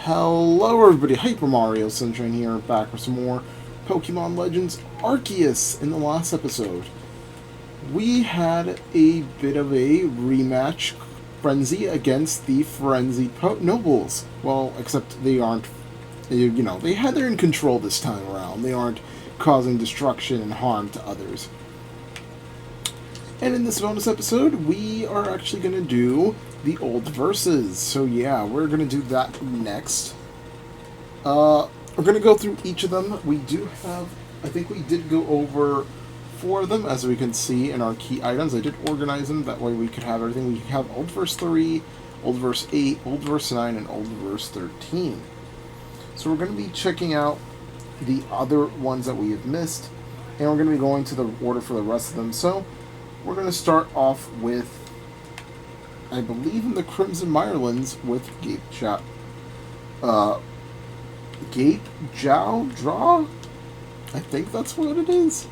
Hello everybody, Hyper Mario Sunshine here, back with some more Pokemon Legends Arceus. In the last episode, we had a bit of a rematch frenzy against the frenzied Nobles. Well, except they aren't, they're in control this time around. They aren't causing destruction and harm to others. And in this bonus episode, we are actually going to do the old verses. So yeah, we're going to do that next. We're going to go through each of them. We do have, I think we did go over 4 of them, as we can see in our key items. I did organize them, that way we could have everything. We have Old Verse 3, Old Verse 8, Old Verse 9, and Old Verse 13. So we're going to be checking out the other ones that we have missed, and we're going to be going to the order for the rest of them. So we're going to start off with, I believe in the Crimson Mirelands, with Gape Jow Draw? I think that's what it is.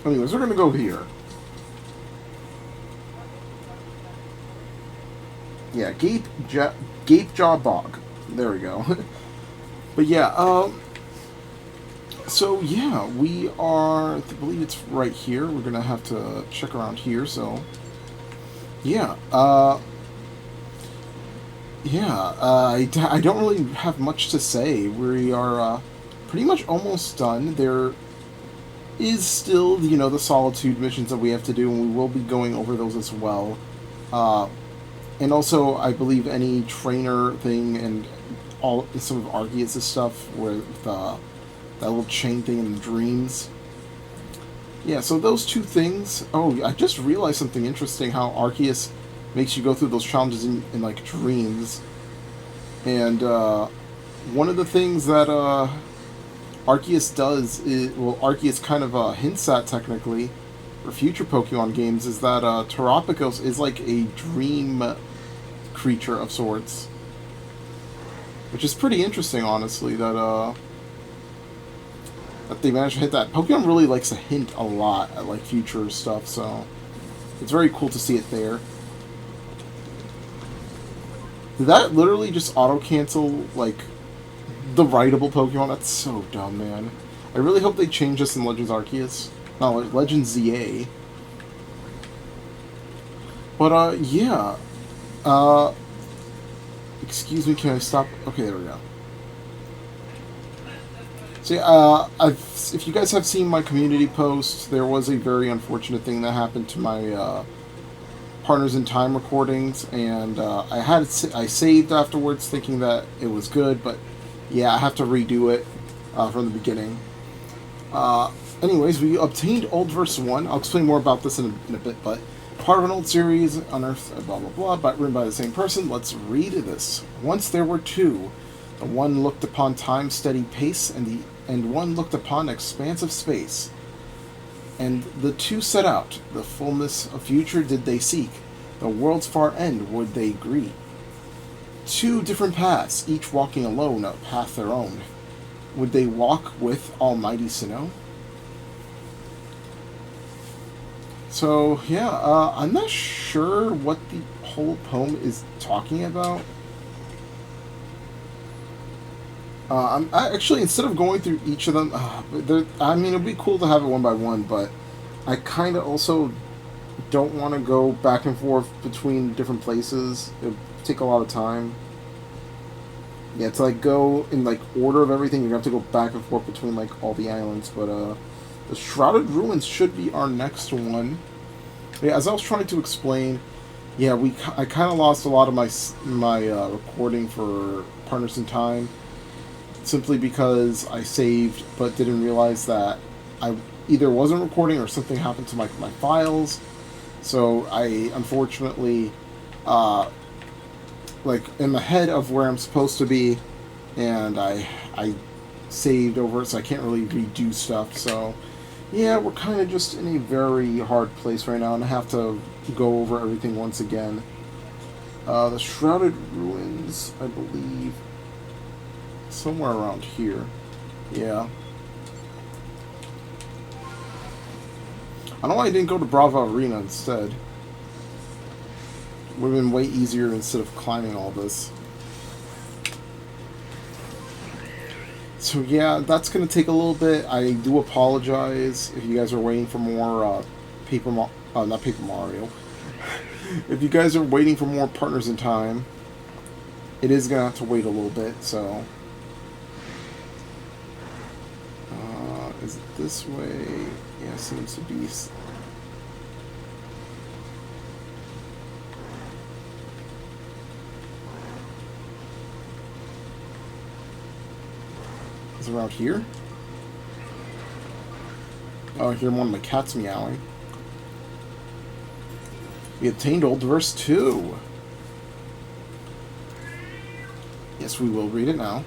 Anyways, we're going to go here. Yeah, Gape Jaw Bog. There we go. But yeah, so yeah, we are, I believe it's right here. We're going to have to check around here, so yeah, I don't really have much to say. We are pretty much almost done. There is still, the Solitude missions that we have to do, and we will be going over those as well. And also, I believe any trainer thing and some of Arceus' stuff with that little chain thing in the dreams. Yeah, so those 2 things. Oh, I just realized something interesting, how Arceus makes you go through those challenges in like dreams. And one of the things that Arceus does is, well, Arceus kind of hints at technically for future Pokemon games, is that Terapagos is like a dream creature of sorts, which is pretty interesting, honestly, that they managed to hit that. Pokemon really likes to hint a lot at like future stuff, so it's very cool to see it there. Did that literally just auto-cancel, like, the writable Pokemon? That's so dumb, man. I really hope they change this in Legends Arceus. No, like Legends ZA. But, yeah. Excuse me, can I stop? Okay, there we go. So, if you guys have seen my community post, there was a very unfortunate thing that happened to my, Partners in Time recordings, and I saved afterwards thinking that it was good, but yeah, I have to redo it from the beginning. Anyways, we obtained Old Verse 1. I'll explain more about this in a bit, but part of an old series, unearthed, blah blah blah, but written by the same person. Let's read this. Once there were 2. The one looked upon time's steady pace, and one looked upon expansive space. And the 2 set out. The fullness of future did they seek. The world's far end would they greet. 2 different paths, each walking alone, a path their own. Would they walk with Almighty Sinnoh? So, yeah, I'm not sure what the whole poem is talking about. I'm actually, instead of going through each of them, I mean, it'd be cool to have it one by one, but I kind of also don't want to go back and forth between different places. It would take a lot of time. Yeah, to like go in like order of everything, you have to go back and forth between like all the islands. But the Shrouded Ruins should be our next one. Yeah, as I was trying to explain, yeah, I kind of lost a lot of my recording for Partners in Time, simply because I saved but didn't realize that I either wasn't recording or something happened to my files. So I unfortunately like in the head of where I'm supposed to be, and I saved over it, so I can't really redo stuff. So yeah, we're kind of just in a very hard place right now, and I have to go over everything once again. The Shrouded Ruins, I believe, somewhere around here. Yeah. I don't know why I didn't go to Brava Arena instead. Would have been way easier instead of climbing all this. So yeah, that's gonna take a little bit. I do apologize if you guys are waiting for more not Paper Mario. If you guys are waiting for more Partners in Time, it is gonna have to wait a little bit. So, is it this way? Yeah, seems to be. Is it around here? Oh, I hear one of my cats meowing. We obtained Old Verse 2. Yes, we will read it now.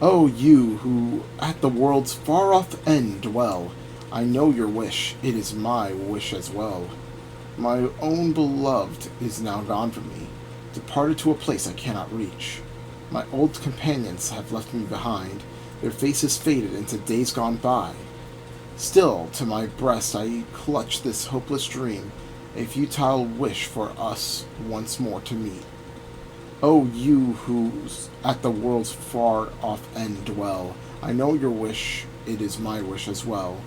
Oh, you who at the world's far-off end dwell, I know your wish. It is my wish as well. My own beloved is now gone from me, departed to a place I cannot reach. My old companions have left me behind, their faces faded into days gone by. Still, to my breast I clutch this hopeless dream, a futile wish for us once more to meet. O you who's at the world's far-off end dwell, I know your wish, it is my wish as well.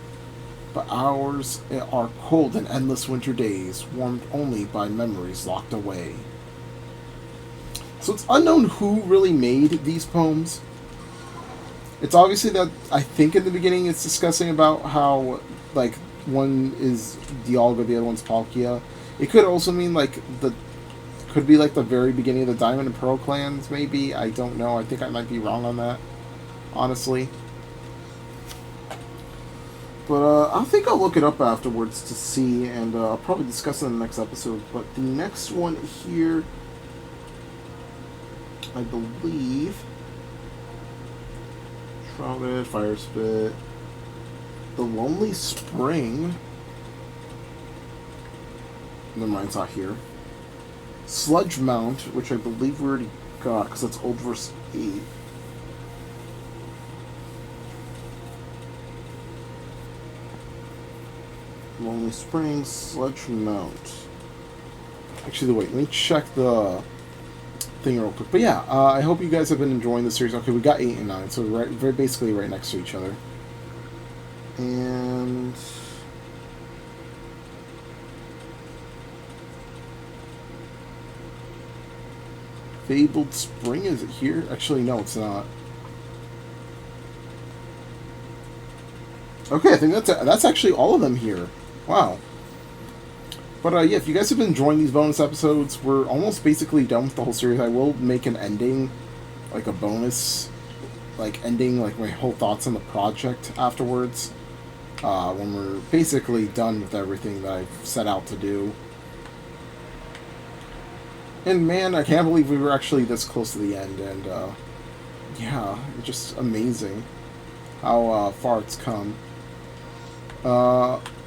But ours are cold and endless winter days, warmed only by memories locked away. So it's unknown who really made these poems. It's obviously that, I think in the beginning it's discussing about how, like, one is Dialga, the other one's Palkia. It could also mean, like, could be like the very beginning of the Diamond and Pearl clans, maybe. I don't know. I think I might be wrong on that, honestly. But I think I'll look it up afterwards to see, and I'll probably discuss it in the next episode. But the next one here, I believe, Shrouded, Fire Spit, The Lonely Spring. Never mind, it's not here. Sludge Mount, which I believe we already got, because that's Old Verse 8. Lonely Springs, Sludge Mount. Actually, wait, let me check the thing real quick. But yeah, I hope you guys have been enjoying the series. Okay, we got 8 and 9, so we're very basically right next to each other. And Fabled Spring, is it here? Actually, no, it's not. Okay, I think that's actually all of them here. Wow. But yeah, if you guys have been enjoying these bonus episodes, we're almost basically done with the whole series. I will make an ending, like a bonus, like ending, like my whole thoughts on the project afterwards, when we're basically done with everything that I've set out to do. And man, I can't believe we were actually this close to the end, and yeah, it's just amazing how far it's come.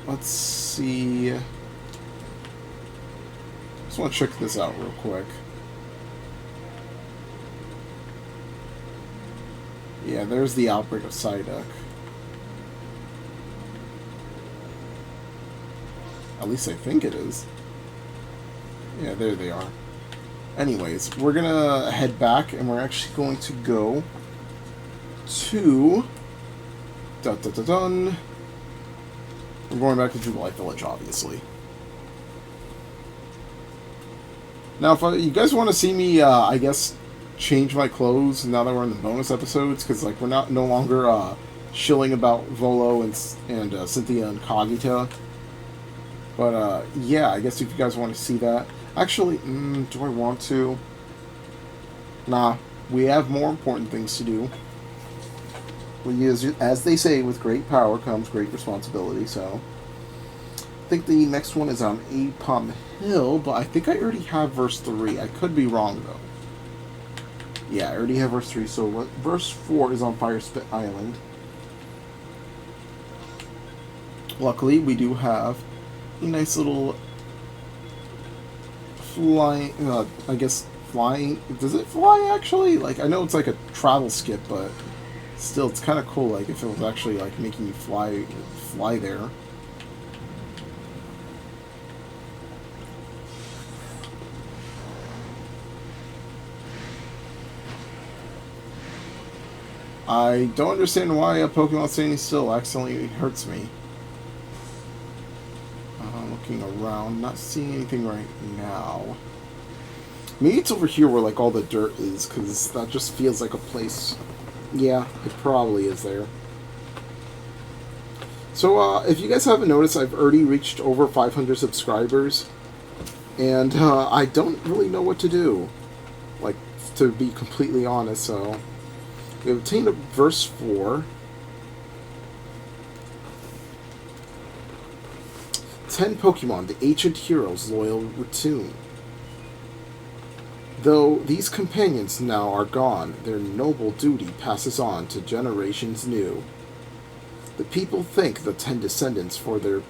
Let's see. Just want to check this out real quick. Yeah, there's the outbreak of Psyduck. At least I think it is. Yeah, there they are. Anyways, we're gonna head back, and we're actually going to go to... Dun-dun-dun-dun. We're going back to Jubilife Village, obviously. Now, if you guys want to see me, I guess, change my clothes now that we're in the bonus episodes, because like we're no longer shilling about Volo and Cynthia and Kagita. But yeah, I guess if you guys want to see that, actually, do I want to? Nah, we have more important things to do. As they say, with great power comes great responsibility, so... I think the next one is on Apom Hill, but I think I already have verse 3. I could be wrong, though. Yeah, I already have verse 3, so verse 4 is on Fire Spit Island. Luckily, we do have a nice little flying... I guess flying... Does it fly, actually? Like, I know it's like a travel skip, but... Still, it's kind of cool, like, if it was actually, like, making you fly there. I don't understand why a Pokemon standing still accidentally hurts me. Looking around, not seeing anything right now. Maybe it's over here where like all the dirt is, because that just feels like a place. Yeah, it probably is there. So, if you guys haven't noticed, I've already reached over 500 subscribers. And I don't really know what to do. Like, to be completely honest, so... We obtained a verse 4. 10 Pokemon, the ancient heroes' loyal return. Though these companions now are gone, their noble duty passes on to generations new. The people thank the 10 descendants for their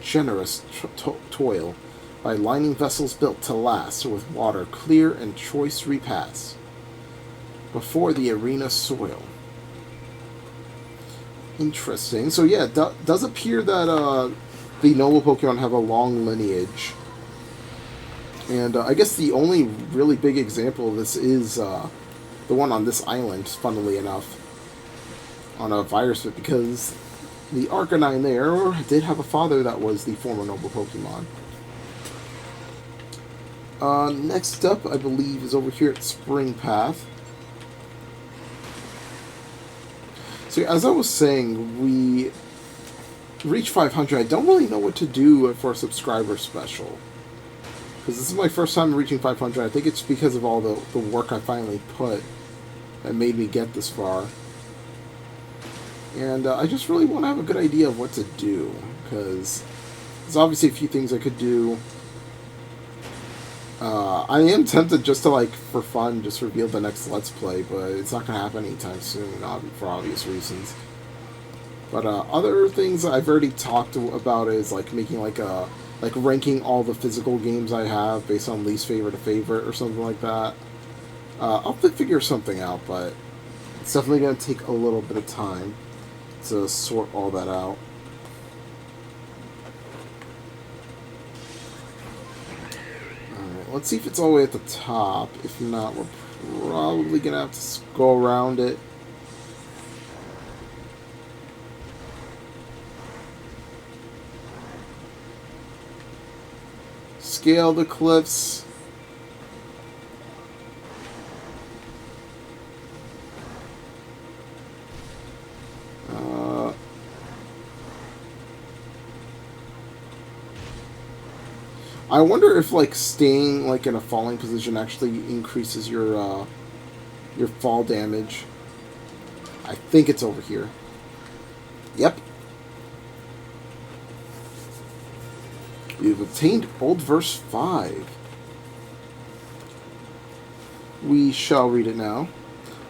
generous toil by lining vessels built to last with water clear and choice repasts before the arena soil. Interesting. So yeah, it does appear that the noble Pokemon have a long lineage. And I guess the only really big example of this is the one on this island, funnily enough, on a virus fit, because the Arcanine there did have a father that was the former noble Pokemon. Next up, I believe, is over here at Spring Path. So as I was saying, we reached 500. I don't really know what to do for a subscriber special, because this is my first time reaching 500. I think it's because of all the work I finally put that made me get this far. And I just really want to have a good idea of what to do, because there's obviously a few things I could do. I am tempted just to, like, for fun, just reveal the next Let's Play, but it's not going to happen anytime soon, for obvious reasons. But other things I've already talked about is, like, making, like, ranking all the physical games I have based on least favorite to favorite or something like that. I'll figure something out, but it's definitely going to take a little bit of time to sort all that out. Alright, let's see if it's all the way at the top. If not, we're probably going to have to go around it. Scale the cliffs. I wonder if, like, staying, like, in a falling position actually increases your fall damage. I think it's over here. Yep. We've obtained Old Verse 5. We shall read it now.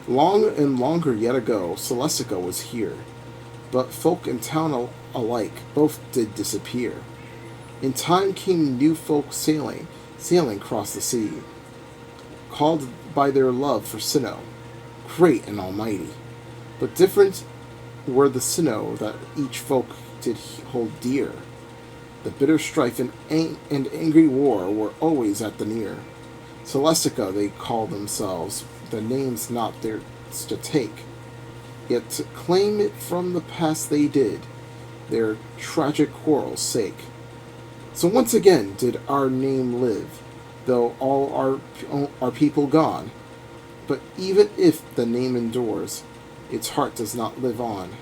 Long and longer yet ago, Celestica was here, but folk and town alike both did disappear. In time came new folk sailing across the sea, called by their love for Sinnoh, great and almighty. But different were the Sinnoh that each folk did hold dear. The bitter strife and angry war were always at the near. Celestica they called themselves, the name's not theirs to take. Yet to claim it from the past they did, their tragic quarrel's sake. So once again did our name live, though all our people gone. But even if the name endures, its heart does not live on.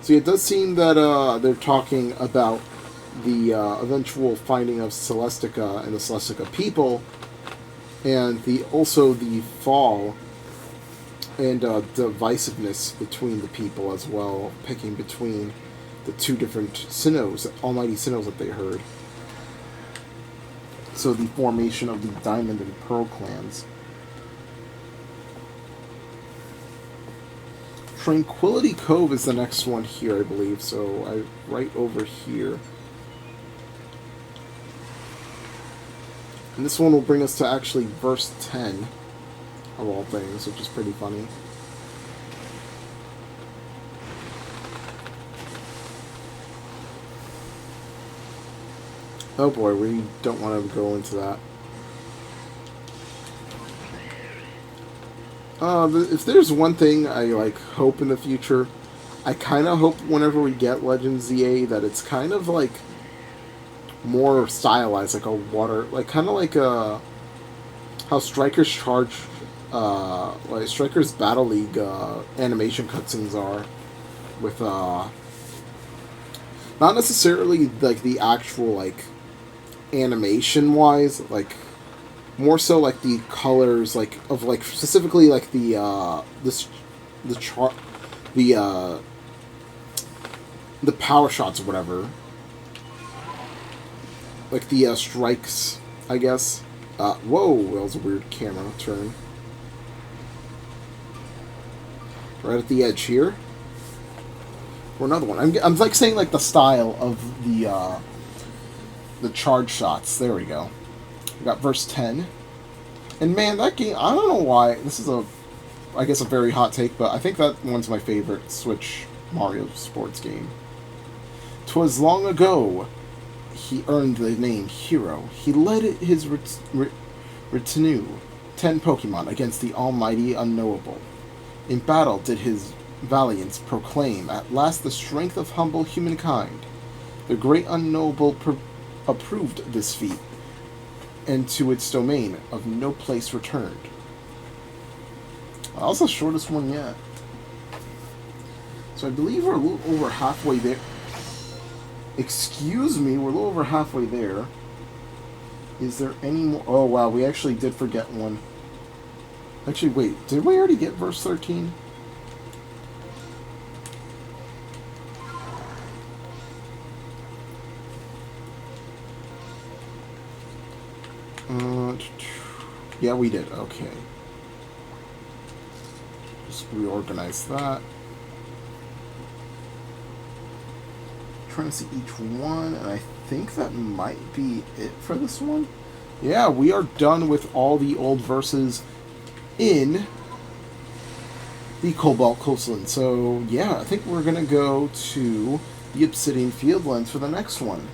So it does seem that they're talking about the eventual finding of Celestica and the Celestica people, and also the fall and divisiveness between the people as well, picking between the two different Sinnohs, almighty Sinnohs that they heard. So the formation of the Diamond and Pearl clans. Tranquility Cove is the next one here, I believe, so right over here. And this one will bring us to actually verse 10, of all things, which is pretty funny. Oh boy, we don't want to go into that. If there's one thing I like hope in the future, I kind of hope whenever we get Legends ZA that it's kind of like more stylized, like a water, like kind of like how Strikers Charge, like Strikers Battle League animation cutscenes are, with not necessarily like the actual like animation wise, like more so like the colors, like of like specifically like the chart, the the power shots or whatever, like the strikes, I guess. Whoa, that was a weird camera turn. Right at the edge here. For another one. I'm like saying like the style of the charge shots. There we go. We got verse 10. And man, that game, I don't know why. This is I guess a very hot take, but I think that one's my favorite Switch Mario sports game. 'Twas long ago he earned the name Hero. He led his retinue, 10 Pokemon, against the almighty unknowable. In battle did his valiance proclaim, at last the strength of humble humankind. The great unknowable approved this feat, and to its domain of no place returned. That was the shortest one yet. So I believe we're a little over halfway there. Excuse me, we're a little over halfway there. Is there any more? Oh wow, we actually did forget one. Actually, wait, did we already get verse 13? Yeah, we did. Okay. Just reorganize that. Trying to see each one, and I think that might be it for this one. Yeah, we are done with all the old verses in the Cobalt Coastland. So, yeah, I think we're going to go to the Obsidian Fieldlands for the next one.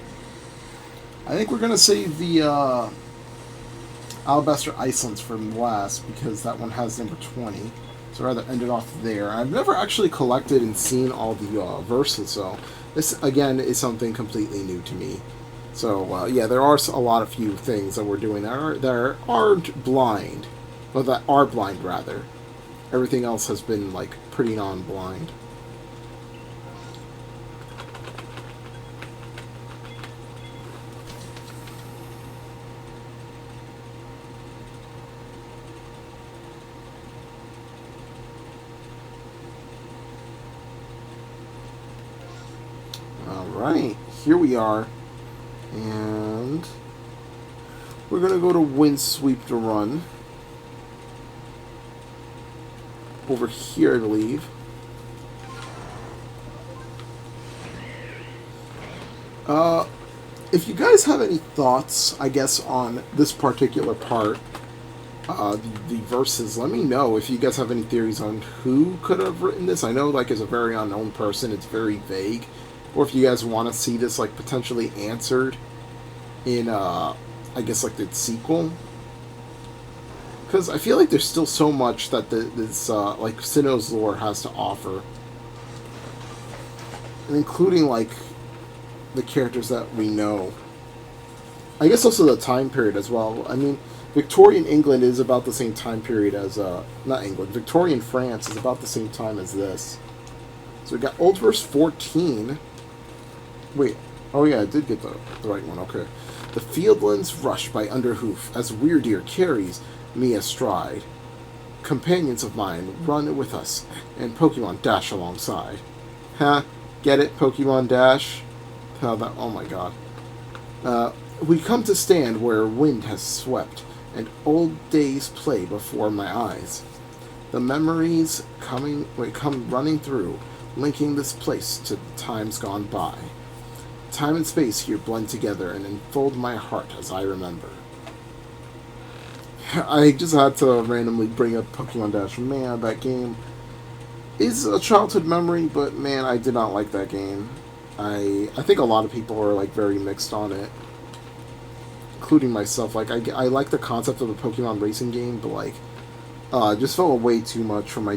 I think we're going to save the Alabaster Icelands for last, because that one has number 20. So I'd rather end it off there. I've never actually collected and seen all the verses, so this, again, is something completely new to me. So, yeah, there are a lot of few things that we're doing that aren't blind. Well, that are blind, rather. Everything else has been, like, pretty non-blind. Alright, here we are. And we're going to go to Windsweep to run. Over here, I believe. If you guys have any thoughts, I guess, on this particular part, the verses, let me know if you guys have any theories on who could have written this. I know, like, as a very unknown person, it's very vague. Or if you guys want to see this, like, potentially answered in, I guess, like, the sequel. Because I feel like there's still so much that this, like, Sinnoh's lore has to offer. And including, like, the characters that we know. I guess also the time period as well. I mean, Victorian England is about the same time period as, not England, Victorian France is about the same time as this. So we got Old Verse 14. Wait, oh yeah, I did get the right one, okay. The fieldlands rush by underhoof as Weirdeer carries me astride. Companions of mine run with us, and Pokemon dash alongside. Huh? Get it, Pokemon Dash? Oh my god. We come to stand where wind has swept, and old days play before my eyes. The memories come running through, linking this place to times gone by. Time and space here blend together and enfold my heart as I remember. I just had to randomly bring up Pokemon Dash. Man, that game is a childhood memory, but man, I did not like that game. I think a lot of people are, like, very mixed on it, including myself. Like, I like the concept of a Pokemon racing game, but, like, Just felt way too much for my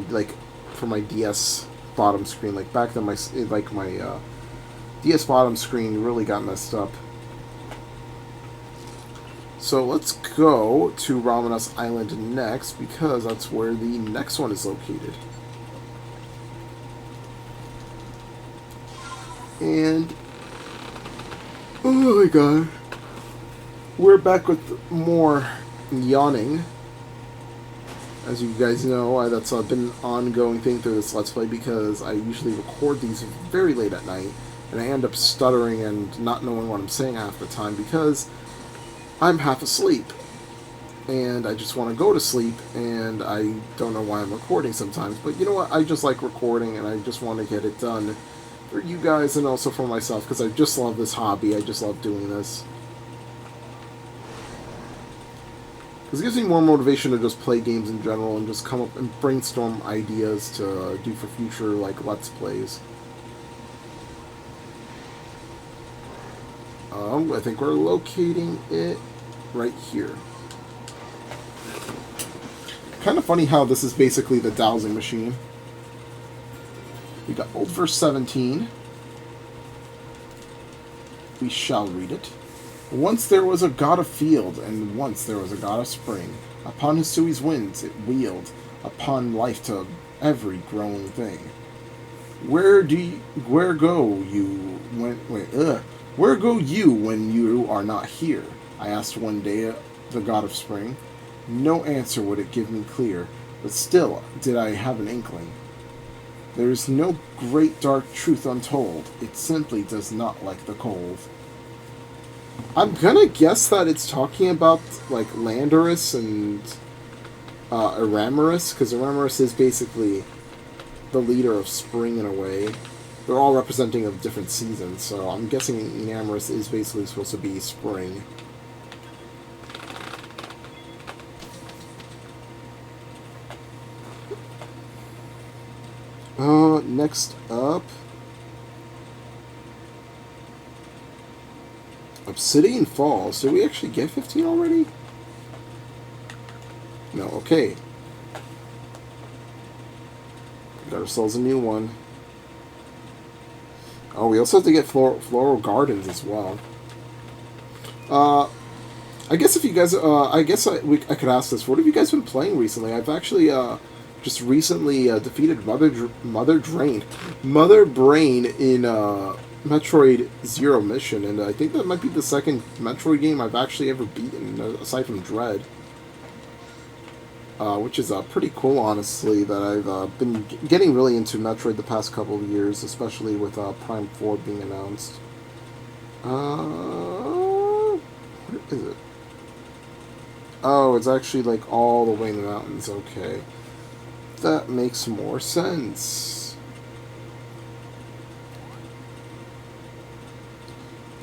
DS bottom screen. Like back then, my DS bottom screen really got messed up. So let's go to Ramanas Island next, because that's where the next one is located. And oh my god, we're back with more yawning. As you guys know, that's been an ongoing thing through this Let's Play, because I usually record these very late at night, and I end up stuttering and not knowing what I'm saying half the time, because I'm half asleep, and I just want to go to sleep, and I don't know why I'm recording sometimes, but you know what, I just like recording, and I just want to get it done for you guys, and also for myself, because I just love this hobby. I just love doing this. Because it gives me more motivation to just play games in general, and just come up and brainstorm ideas to do for future, like, Let's Plays. I think we're locating it right here. Kind of funny how this is basically the dowsing machine. We got old verse 17. We shall read it. Once there was a god of field, and once there was a god of spring. Upon Hisui's winds it wheeled, upon life to every growing thing. Where go you when you are not here? I asked one day the god of spring. No answer would it give me clear, but still did I have an inkling. There is no great dark truth untold, it simply does not like the cold. I'm gonna guess that it's talking about, like, Landorus and Eramerus, because Eramerus is basically the leader of spring in a way. They're all representing of different seasons, so I'm guessing Eramerus is basically supposed to be spring. Next up, Obsidian Falls. Did we actually get 15 already? No, okay. Got ourselves a new one. Oh, we also have to get Floral Gardens as well. I guess if you guys, I could ask this. What have you guys been playing recently? I've actually, just recently defeated Mother Brain in Metroid Zero Mission, and I think that might be the second Metroid game I've actually ever beaten, aside from Dread. Which is pretty cool, honestly, that I've been getting really into Metroid the past couple of years, especially with Prime 4 being announced. Where is it? Oh, it's actually, like, all the way in the mountains, okay. That makes more sense.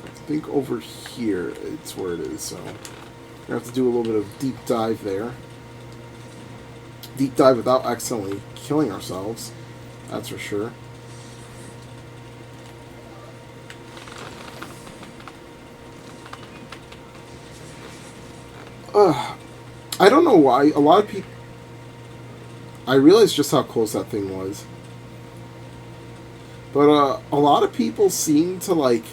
I think over here it's where it is, so we're gonna have to do a little bit of deep dive there. Deep dive without accidentally killing ourselves, that's for sure. I don't know why a lot of people. I realized just how close that thing was. But a lot of people seem to, like,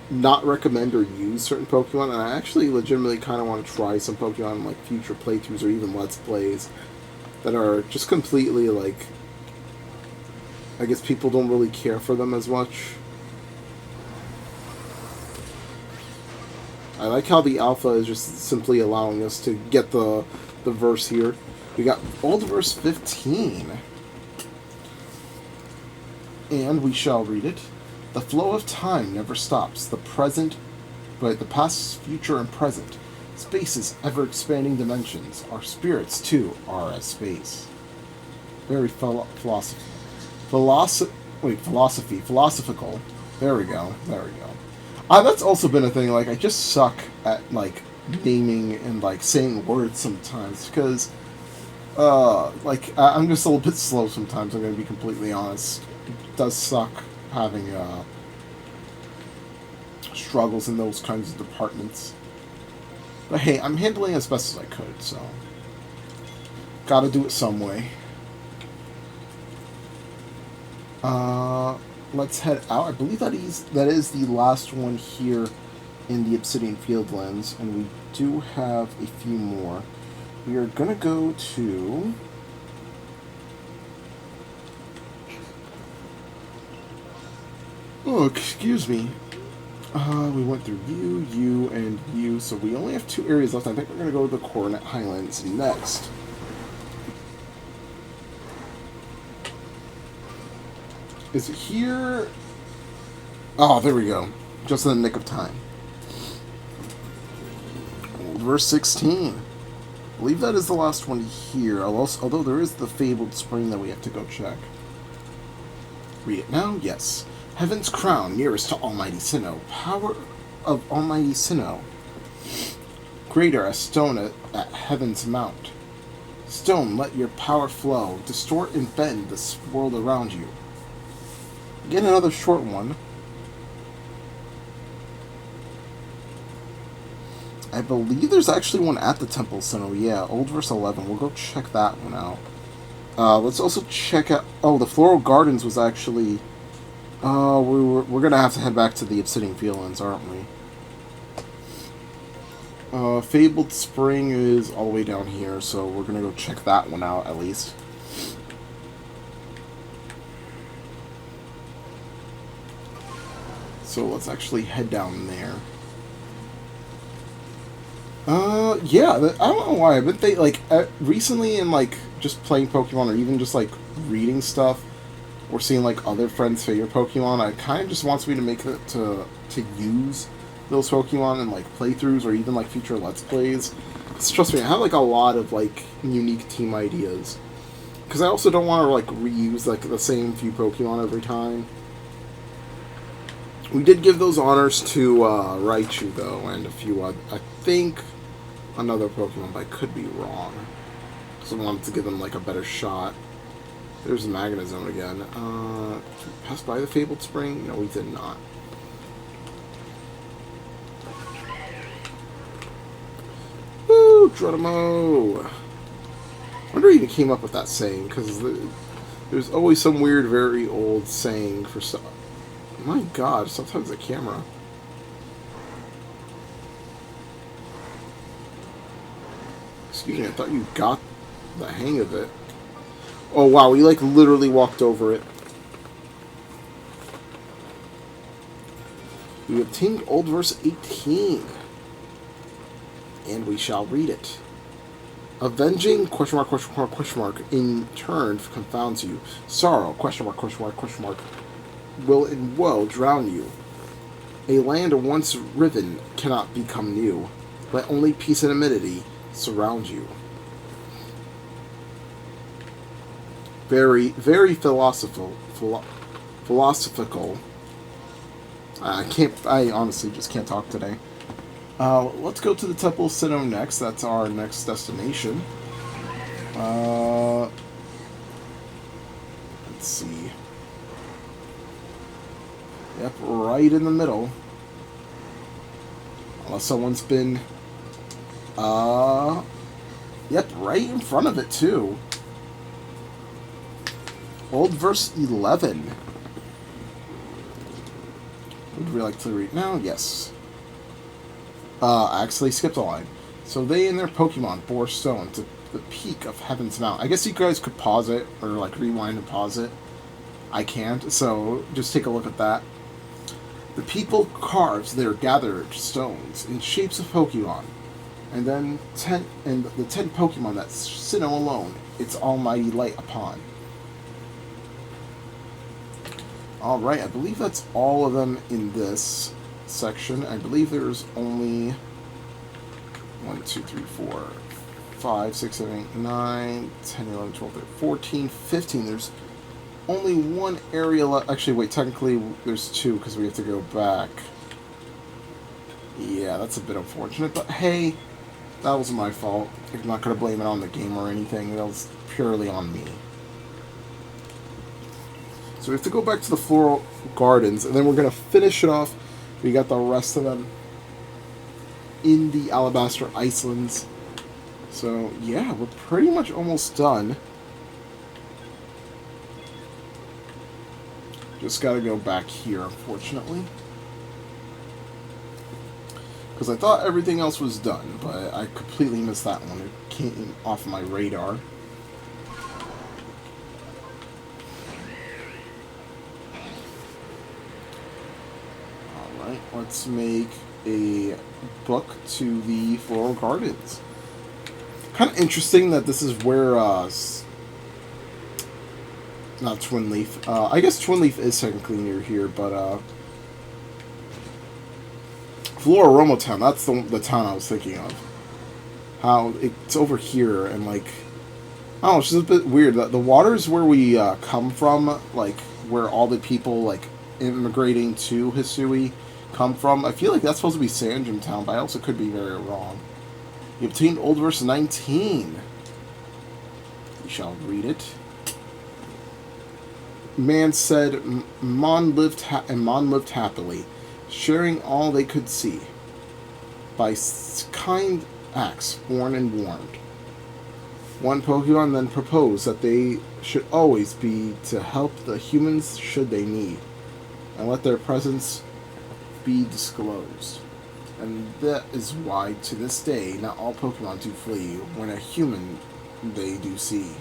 not recommend or use certain Pokemon, and I actually legitimately kind of want to try some Pokemon in, like, future playthroughs or even Let's Plays that are just completely, like, I guess people don't really care for them as much. I like how the alpha is just simply allowing us to get the verse here. We got old verse 15. And we shall read it. The flow of time never stops. The past, future, and present. Space's ever-expanding dimensions. Our spirits, too, are as space. Very philosophical. There we go. That's also been a thing. Like, I just suck at, like, naming and, like, saying words sometimes, because I'm just a little bit slow sometimes, I'm going to be completely honest. It does suck having struggles in those kinds of departments. But hey, I'm handling as best as I could, so. Gotta do it some way. Let's head out. I believe that is the last one here in the Obsidian Fieldlands, and we do have a few more. We are gonna go to... Oh, excuse me. We went through you, and you, so we only have 2 areas left. I think we're gonna go to the Coronet Highlands next. Is it here? Oh, there we go. Just in the nick of time. Verse 16. I believe that is the last one here. Although there is the fabled spring that we have to go check. Read it now? Yes. Heaven's crown, nearest to Almighty Sinnoh. Power of Almighty Sinnoh. Greater as stone at Heaven's mount. Stone, let your power flow. Distort and bend this world around you. Again, another short one. I believe there's actually one at the Temple Sinnoh. Yeah, Old verse 11. We'll go check that one out. Let's also check out... Oh, the Floral Gardens was actually... we're gonna have to head back to the Obsidian Fieldlands, aren't we? Fabled Spring is all the way down here, so we're gonna go check that one out, at least. So let's actually head down there. Yeah, I don't know why. I've been thinking, like, recently in, like, just playing Pokemon or even just, like, reading stuff or seeing, like, other friends' favorite Pokemon, it kind of just wants me to make it to use those Pokemon in, like, playthroughs or even, like, future Let's Plays. Because, trust me, I have, like, a lot of, like, unique team ideas. Because I also don't want to, like, reuse, like, the same few Pokemon every time. We did give those honors to Raichu, though, and a few other... I think another Pokemon, but I could be wrong. So I wanted to give them, like, a better shot. There's the Magnezone again. Did we pass by the Fabled Spring? No, we did not. Woo! Geronimo! I wonder who even came up with that saying, because there's always some weird, very old saying for stuff. My god, sometimes the camera. Excuse me, I thought you got the hang of it. Oh wow, we like literally walked over it. We obtained Old verse 18. And we shall read it. Avenging, question mark, question mark, question mark, in turn confounds you. Sorrow, question mark, question mark, question mark, will in woe drown you. A land once riven cannot become new. Let only peace and amenity surround you. Very, very philosophical. I honestly just can't talk today. Let's go to the Temple of Sinnoh next. That's our next destination. Let's see. Yep, right in the middle. Unless someone's been... Yep, right in front of it, too. Old verse 11. Would we like to read now? Yes. I actually skipped a line. So they and their Pokemon bore stone to the peak of Heaven's Mount. I guess you guys could pause it, or like rewind and pause it. I can't, so just take a look at that. The people carves their gathered stones in shapes of Pokemon, and then the 10 Pokemon that Sinnoh alone its almighty light upon. Alright, I believe that's all of them in this section. I believe there's only 1, 2, 3, 4, 5, 6, 7, 8, 9, 10, 11, 12, 13, 14, 15. There's only one area left. Actually, wait, technically there's 2 because we have to go back. Yeah, that's a bit unfortunate, but hey, that was my fault. I'm not going to blame it on the game or anything. That was purely on me. So we have to go back to the Floral Gardens, and then we're going to finish it off. We got the rest of them in the Alabaster Icelands. So, yeah, we're pretty much almost done. Just gotta go back here, unfortunately. Because I thought everything else was done, but I completely missed that one. It came off my radar. Alright, let's make a book to the Floral Gardens. Kind of interesting that this is where, not Twin Leaf. I guess Twin Leaf is technically near here, but, Floraroma Town, that's the town I was thinking of. How it's over here, and, like, I don't know, it's just a bit weird. The waters where we come from, like, where all the people, like, immigrating to Hisui come from, I feel like that's supposed to be Sanjum Town, but I also could be very wrong. You obtained Old Verse 19. We shall read it. Man said, Mon lived happily, sharing all they could see. By kind acts, born and warned. One Pokemon then proposed that they should always be to help the humans should they need, and let their presence be disclosed. And that is why, to this day, not all Pokemon do flee when a human they do see.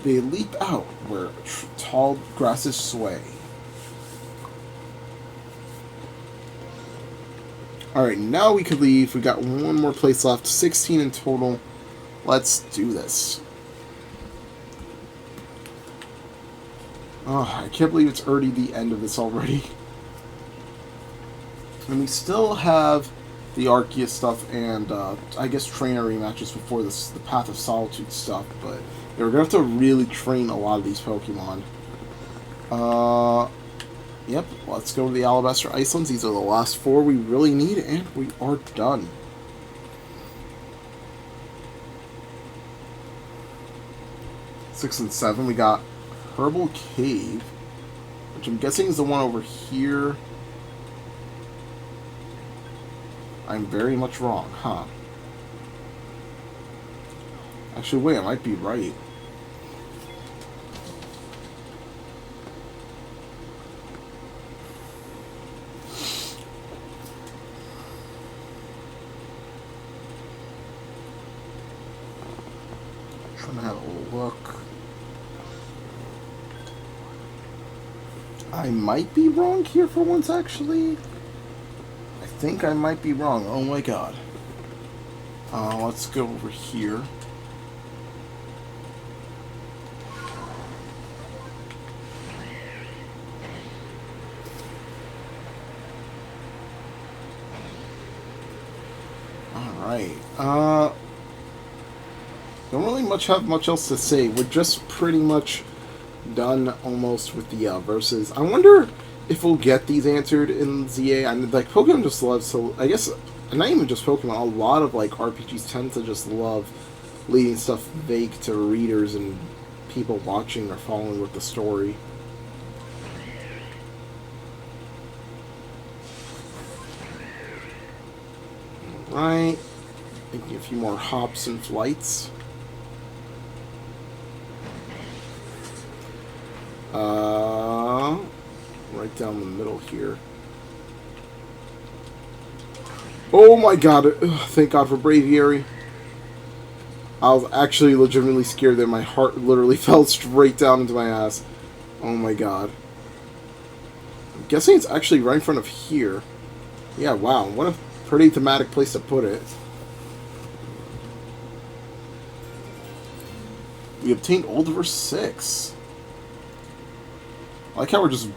They leap out where tall grasses sway. Alright, now we could leave. We got one more place left. 16 in total. Let's do this. Oh, I can't believe it's already the end of this already. And we still have the Arceus stuff and, I guess, trainer rematches before this, the Path of Solitude stuff, but yeah, we're going to have to really train a lot of these Pokemon. Yep, let's go to the Alabaster Icelands. These are the last 4 we really need, and we are done. Six and 7, we got Herbal Cave, which I'm guessing is the one over here. I'm very much wrong, huh? Actually, wait, I might be right. Trying to have a look. I might be wrong here for once, actually. I think I might be wrong. Oh my god. Let's go over here. Alright. Don't really have much else to say. We're just pretty much done almost with the verses. I wonder if we'll get these answered in ZA. I mean, like, Pokemon just loves to, I guess, not even just Pokemon, a lot of, like, RPGs tend to just love leaving stuff vague to readers and people watching or following with the story. Right. Making a few more hops and flights. Right down the middle here. Oh my god, thank god for Braviary. I was actually legitimately scared that my heart literally fell straight down into my ass. Oh my god. I'm guessing it's actually right in front of here. Yeah, wow, what a pretty thematic place to put it. We obtained Old Verse 6. I like how we're just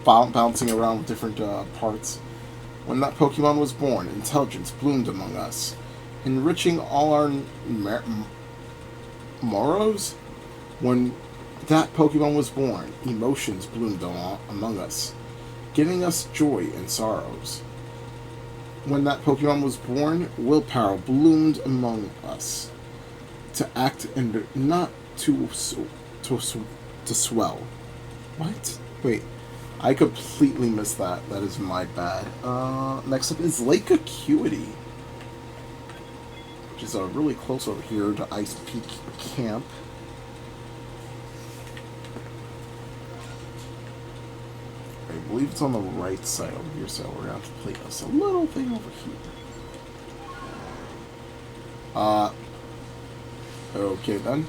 bouncing around with different parts. When that Pokemon was born, intelligence bloomed among us, enriching all our morrows. When that Pokemon was born, emotions bloomed among us, giving us joy and sorrows. When that Pokemon was born, willpower bloomed among us, to act and not to swell. What? Wait. I completely missed that. That is my bad. Next up is Lake Acuity. which is really close over here to Ice Peak Camp. I believe it's on the right side over here, so we're going to have to play this a little thing over here. Okay then.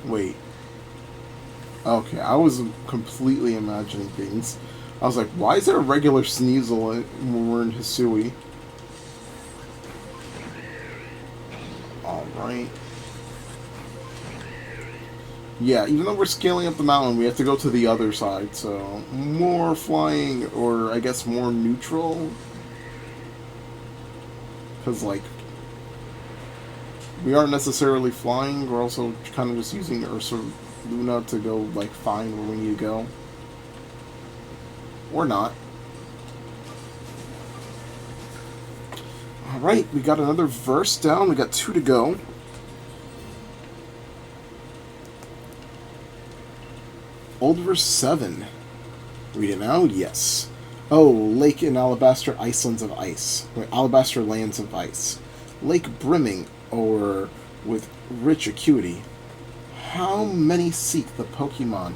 Wait. Okay, I was completely imagining things. I was like, why is there a regular Sneasel when we're in Hisui? Alright. Yeah, even though we're scaling up the mountain, we have to go to the other side, so more flying, or I guess more neutral. Because, like, we aren't necessarily flying, we're also kind of just using Ursa Luna to go, like, find where we need to go. Or not. Alright, we got another verse down, we got 2 to go. Old verse 7. Read it now? Yes. Oh, lake in Alabaster Icelands of Ice. Alabaster Lands of Ice. Lake brimming or with rich acuity. How many seek the Pokémon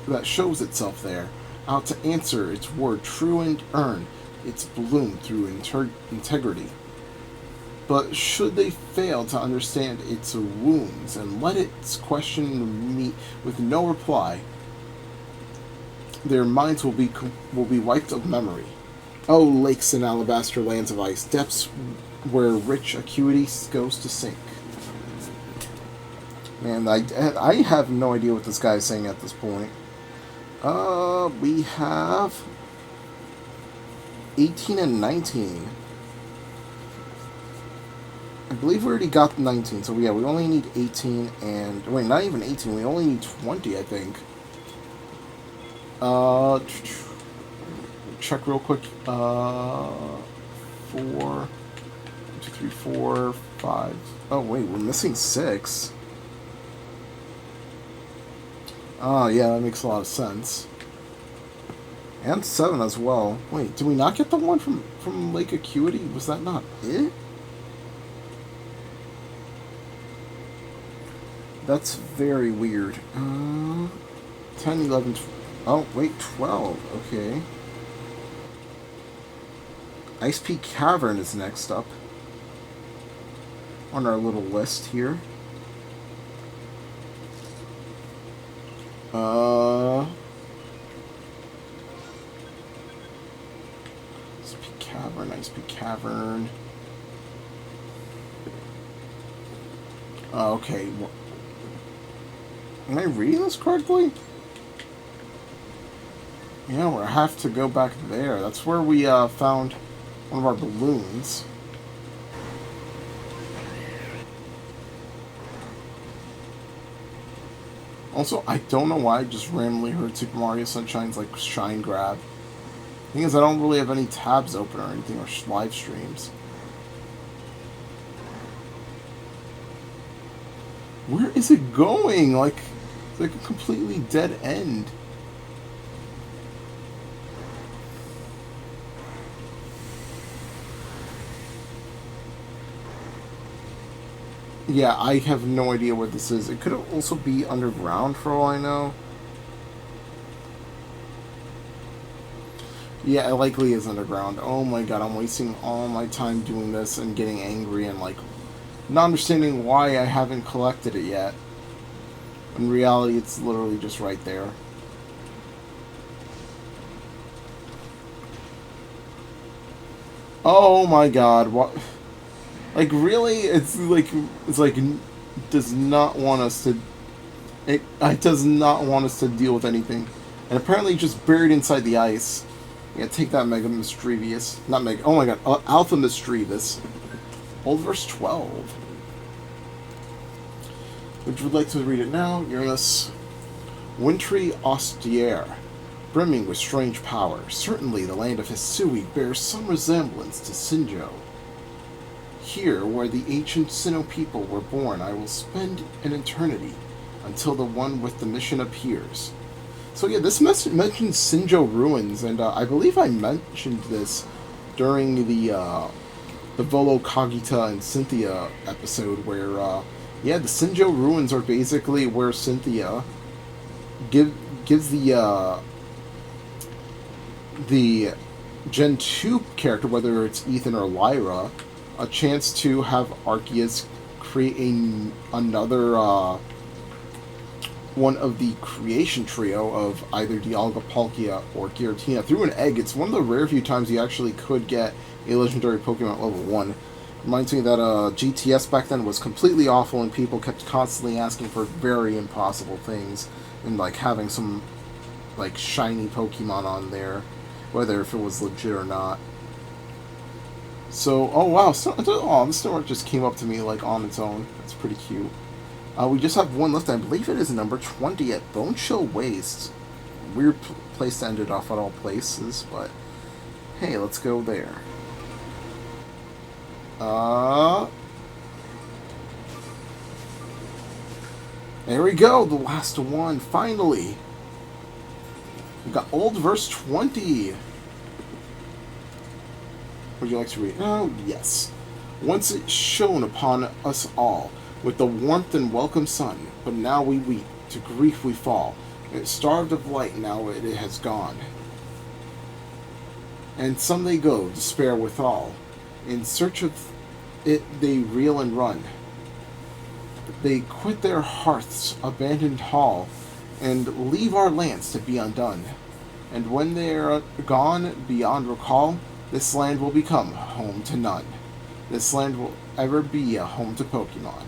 that shows itself there, out to answer its word true and earn its bloom through integrity. But should they fail to understand its wounds and let its question meet with no reply, their minds will be wiped of memory. Oh, lakes in Alabaster Lands of Ice, depths where rich acuity goes to sink. Man, I have no idea what this guy is saying at this point. We have 18 and 19. I believe we already got 19, so yeah, we only need 18 and... Wait, not even 18, we only need 20, I think. Check real quick. 4... 2, 3, 4, 5... Oh, wait, we're missing 6. Oh, yeah, that makes a lot of sense. And 7 as well. Wait, did we not get the one from Lake Acuity? Was that not it? That's very weird. 10, 11, 12. Oh, wait, 12. Okay. Ice Peak Cavern is next up on our little list here. Ice Peak Cavern, Ice Peak Cavern. Okay. Am I reading this correctly? Yeah, we'll have to go back there. That's where we found one of our balloons. Also, I don't know why I just randomly heard Super Mario Sunshine's like shine grab. The thing is, I don't really have any tabs open or anything, or live streams. Where is it going? Like, it's like a completely dead end. Yeah, I have no idea what this is. It could also be underground for all I know. Yeah, it likely is underground. Oh my god, I'm wasting all my time doing this and getting angry and like not understanding why I haven't collected it yet. In reality, it's literally just right there. Oh my god, what? Like, really? It's like does not want us to... It does not want us to deal with anything. And apparently just buried inside the ice. Yeah, take that, Mega Mischievous. Not Mega... Oh my god, Alpha Mischievous. Old verse 12. Would you like to read it now? Uranus. Wintry austere, brimming with strange power. Certainly the land of Hisui bears some resemblance to Sinjo. Here, where the ancient Sinnoh people were born, I will spend an eternity until the one with the mission appears. So yeah, this mentions Sinjo Ruins, and I believe I mentioned this during the Volo Kagita and Cynthia episode, where yeah, the Sinjo Ruins are basically where Cynthia gives the Gen 2 character, whether it's Ethan or Lyra, a chance to have Arceus create another one of the creation trio of either Dialga, Palkia, or Giratina through an egg. It's one of the rare few times you actually could get a legendary Pokemon at level 1. Reminds me that GTS back then was completely awful and people kept constantly asking for very impossible things and like having some like shiny Pokemon on there, whether if it was legit or not. So, oh wow, this store just came up to me like on its own. That's pretty cute. We just have one left. I believe it is number 20 at Bone Chill Wastes. Weird place to end it off at all places, but hey, let's go there. There we go, the last one, finally. We got Old verse 20. Would you like to read? Oh, yes. Once it shone upon us all with the warmth and welcome sun, but now we weep, to grief we fall. It starved of light, now it has gone. And some they go, despair withal. In search of it they reel and run. They quit their hearths, abandoned hall, and leave our lands to be undone. And when they are gone beyond recall, this land will become home to none. This land will ever be a home to Pokemon.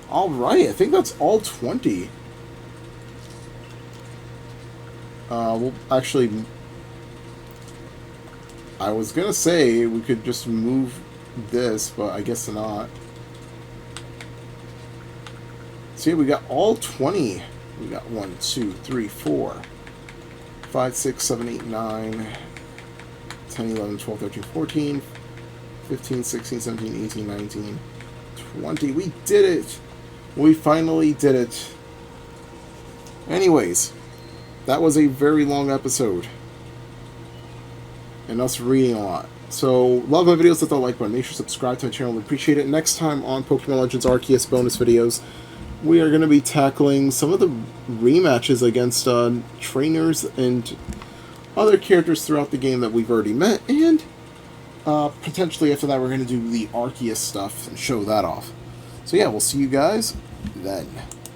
Alright, I think that's all 20. Well, actually, I was gonna say we could just move this, but I guess not. So yeah, we got all 20. We got 1, 2, 3, 4, 5, 6, 7, 8, 9, 10, 11, 12, 13, 14, 15, 16, 17, 18, 19, 20. We did it! We finally did it. Anyways, that was a very long episode. And us reading a lot. So, love my videos, hit the like button. Make sure to subscribe to my channel. I appreciate it. Next time on Pokemon Legends Arceus bonus videos, we are going to be tackling some of the rematches against trainers and other characters throughout the game that we've already met. And potentially after that, we're going to do the Arceus stuff and show that off. So yeah, we'll see you guys then.